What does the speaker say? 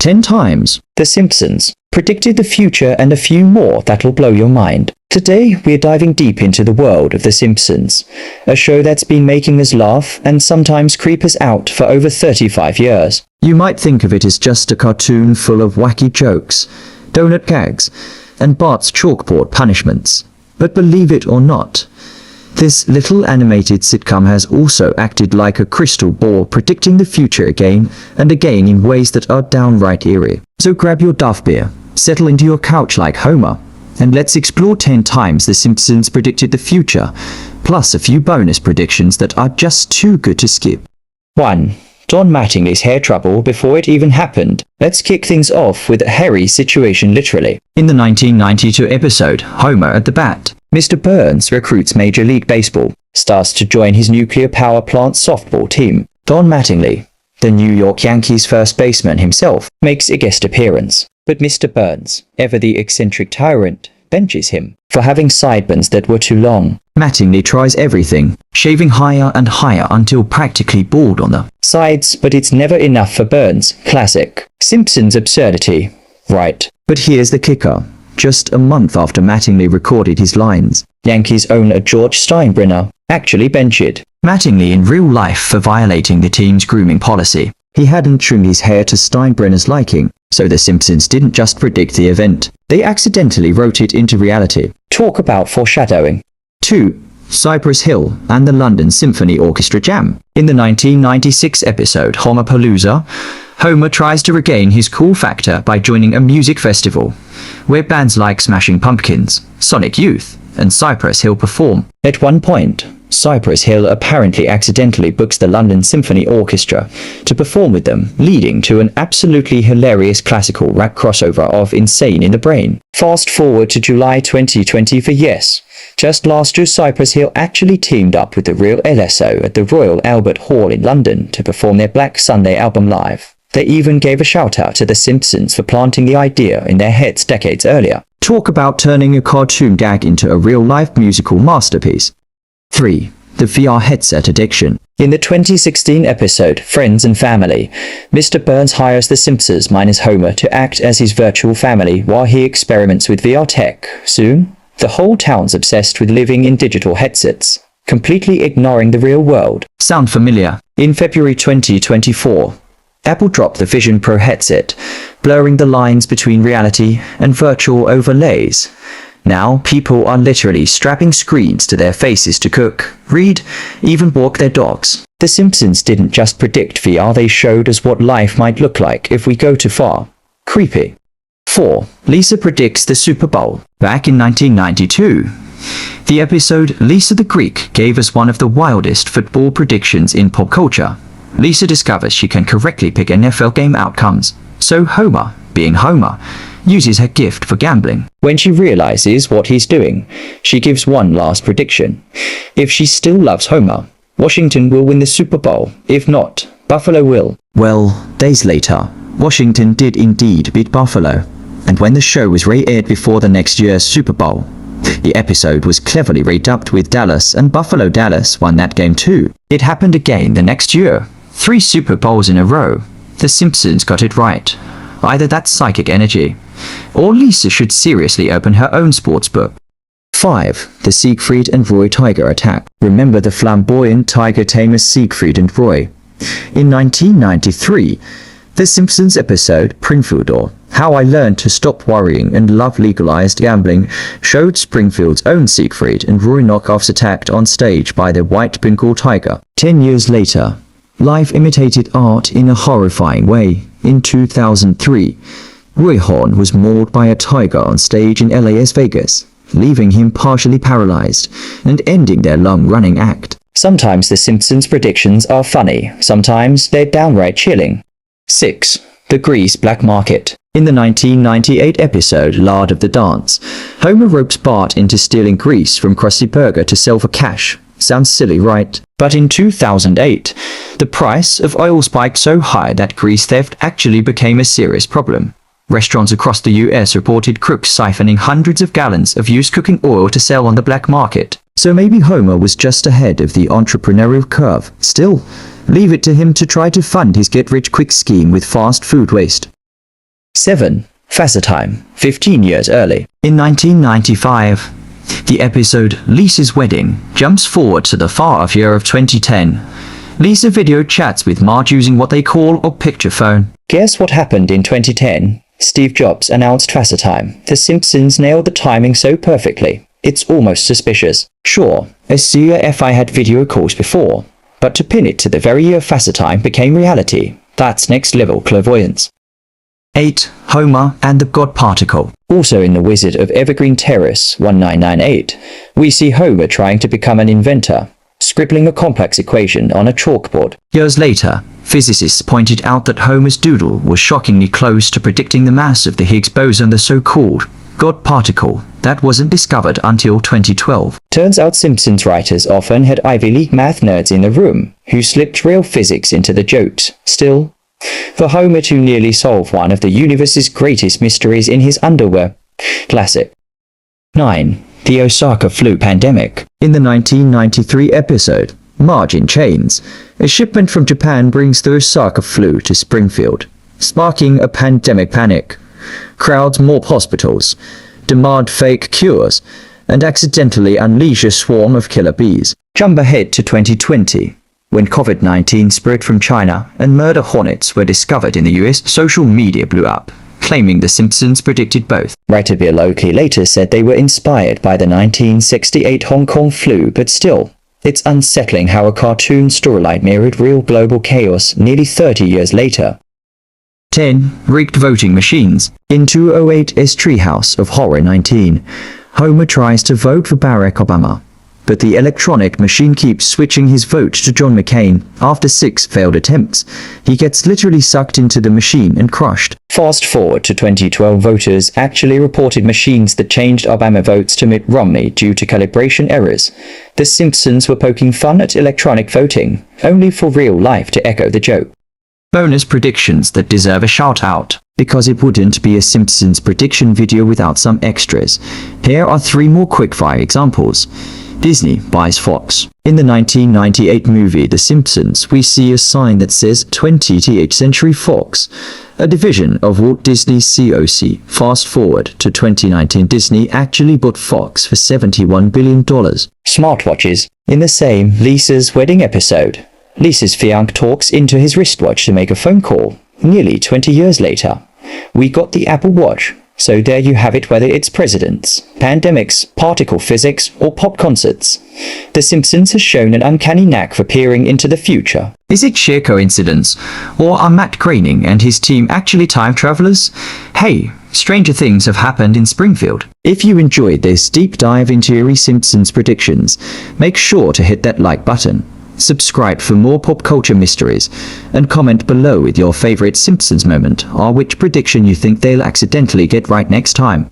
10 times. The Simpsons predicted the future and a few more that'll blow your mind. Today, we're diving deep into the world of The Simpsons, a show that's been making us laugh and sometimes creep us out for over 35 years. You might think of it as just a cartoon full of wacky jokes, donut gags, and Bart's chalkboard punishments. But believe it or not, this little animated sitcom has also acted like a crystal ball, predicting the future again and again in ways that are downright eerie. So grab your Duff beer, settle into your couch like Homer, and let's explore 10 times The Simpsons predicted the future, plus a few bonus predictions that are just too good to skip. 1. Don Mattingly's hair trouble before it even happened. Let's kick things off with a hairy situation literally. In the 1992 episode, Homer at the Bat, Mr. Burns recruits Major League Baseball stars to join his nuclear power plant softball team. Don Mattingly, the New York Yankees first baseman himself, makes a guest appearance. But Mr. Burns, ever the eccentric tyrant, benches him for having sideburns that were too long. Mattingly tries everything, shaving higher and higher until practically bald on the sides, but it's never enough for Burns. Classic Simpsons absurdity, right? But here's the kicker. Just a month after Mattingly recorded his lines, Yankees owner George Steinbrenner actually benched Mattingly in real life for violating the team's grooming policy. He hadn't trimmed his hair to Steinbrenner's liking, so The Simpsons didn't just predict the event, they accidentally wrote it into reality. Talk about foreshadowing. 2. Cypress Hill and the London Symphony Orchestra jam. In the 1996 episode Homerpalooza, Homer tries to regain his cool factor by joining a music festival, where bands like Smashing Pumpkins, Sonic Youth, and Cypress Hill perform. At one point, Cypress Hill apparently accidentally books the London Symphony Orchestra to perform with them, leading to an absolutely hilarious classical rock crossover of Insane in the Brain. Fast forward to July 2020 for Yes. Just last year, Cypress Hill actually teamed up with the real LSO at the Royal Albert Hall in London to perform their Black Sunday album live. They even gave a shout out to The Simpsons for planting the idea in their heads decades earlier. Talk about turning a cartoon gag into a real-life musical masterpiece. 3. The VR headset addiction. In the 2016 episode Friends and Family, Mr. Burns hires the Simpsons minus Homer to act as his virtual family while he experiments with VR tech. Soon, the whole town's obsessed with living in digital headsets, completely ignoring the real world. Sound familiar? In February 2024, Apple dropped the Vision Pro headset, blurring the lines between reality and virtual overlays. Now, people are literally strapping screens to their faces to cook, read, even walk their dogs. The Simpsons didn't just predict VR, they showed us what life might look like if we go too far. Creepy. 4. Lisa predicts the Super Bowl. Back in 1992, the episode Lisa the Greek gave us one of the wildest football predictions in pop culture. Lisa discovers she can correctly pick NFL game outcomes, so Homer, being Homer, uses her gift for gambling. When she realizes what he's doing, she gives one last prediction. If she still loves Homer, Washington will win the Super Bowl. If not, Buffalo will. Well, days later, Washington did indeed beat Buffalo. And when the show was re-aired before the next year's Super Bowl, the episode was cleverly redubbed with Dallas, and Buffalo Dallas won that game too. It happened again the next year. 3 Super Bowls in a row. The Simpsons got it right. Either that's psychic energy, or Lisa should seriously open her own sports book. 5. The Siegfried and Roy tiger attack. Remember the flamboyant tiger tamers Siegfried and Roy? In 1993, The Simpsons episode Springfield, or How I Learned to Stop Worrying and Love Legalized Gambling, showed Springfield's own Siegfried and Roy knockoffs attacked on stage by the white Bengal tiger. 10 years later, life imitated art in a horrifying way. In 2003, Roy Horn was mauled by a tiger on stage in LA's Vegas, leaving him partially paralyzed and ending their long-running act. Sometimes The Simpsons predictions are funny, sometimes they're downright chilling. 6. The Grease Black Market. In the 1998 episode Lard of the Dance, Homer ropes Bart into stealing grease from Krusty Burger to sell for cash. Sounds silly, right? But in 2008, the price of oil spiked so high that grease theft actually became a serious problem. Restaurants across the US reported crooks siphoning hundreds of gallons of used cooking oil to sell on the black market. So maybe Homer was just ahead of the entrepreneurial curve. Still, leave it to him to try to fund his get-rich-quick scheme with fast food waste. 7. Faster Time, 15 years early. In 1995, the episode Lisa's Wedding jumps forward to the far-off year of 2010. Lisa video chats with Marge using what they call a picture phone. Guess what happened in 2010? Steve Jobs announced Faster Time. The Simpsons nailed the timing so perfectly. It's almost suspicious. Sure, SCFI had video calls before, but to pin it to the very year Faster Time became reality, that's next-level clairvoyance. 8. Homer and the God Particle. Also in The Wizard of Evergreen Terrace 1998, we see Homer trying to become an inventor, scribbling a complex equation on a chalkboard. Years later, physicists pointed out that Homer's doodle was shockingly close to predicting the mass of the Higgs boson, the so-called God Particle, that wasn't discovered until 2012. Turns out Simpsons writers often had Ivy League math nerds in the room who slipped real physics into the jokes. Still, for Homer to nearly solve one of the universe's greatest mysteries in his underwear. Classic. 9. The Osaka flu pandemic. In the 1993 episode, Marge in Chains, a shipment from Japan brings the Osaka flu to Springfield, sparking a pandemic panic. Crowds mob hospitals, demand fake cures, and accidentally unleash a swarm of killer bees. Jump ahead to 2020. When COVID-19 spread from China and murder hornets were discovered in the US, social media blew up, claiming The Simpsons predicted both. Writer Bill Oakley later said they were inspired by the 1968 Hong Kong flu, but still, it's unsettling how a cartoon storyline mirrored real global chaos nearly 30 years later. 10. Rigged voting machines. In 2008's Treehouse of Horror 19, Homer tries to vote for Barack Obama, but the electronic machine keeps switching his vote to John McCain. After 6 failed attempts, he gets literally sucked into the machine and crushed. Fast forward to 2012, voters actually reported machines that changed Obama votes to Mitt Romney due to calibration errors. The Simpsons were poking fun at electronic voting, only for real life to echo the joke. Bonus predictions that deserve a shout-out, because it wouldn't be a Simpsons prediction video without some extras. Here are 3 more quickfire examples. Disney buys Fox. In the 1998 movie The Simpsons, we see a sign that says 20th Century Fox, a division of Walt Disney's COC. Fast forward to 2019, Disney actually bought Fox for $71 billion. Smartwatches. In the same Lisa's Wedding episode, Lisa's fiancé talks into his wristwatch to make a phone call. Nearly 20 years later, we got the Apple Watch. So there you have it, whether it's presidents, pandemics, particle physics, or pop concerts. The Simpsons has shown an uncanny knack for peering into the future. Is it sheer coincidence? Or are Matt Groening and his team actually time travelers? Hey, stranger things have happened in Springfield. If you enjoyed this deep dive into eerie Simpsons predictions, make sure to hit that like button. Subscribe for more pop culture mysteries, and comment below with your favorite Simpsons moment or which prediction you think they'll accidentally get right next time.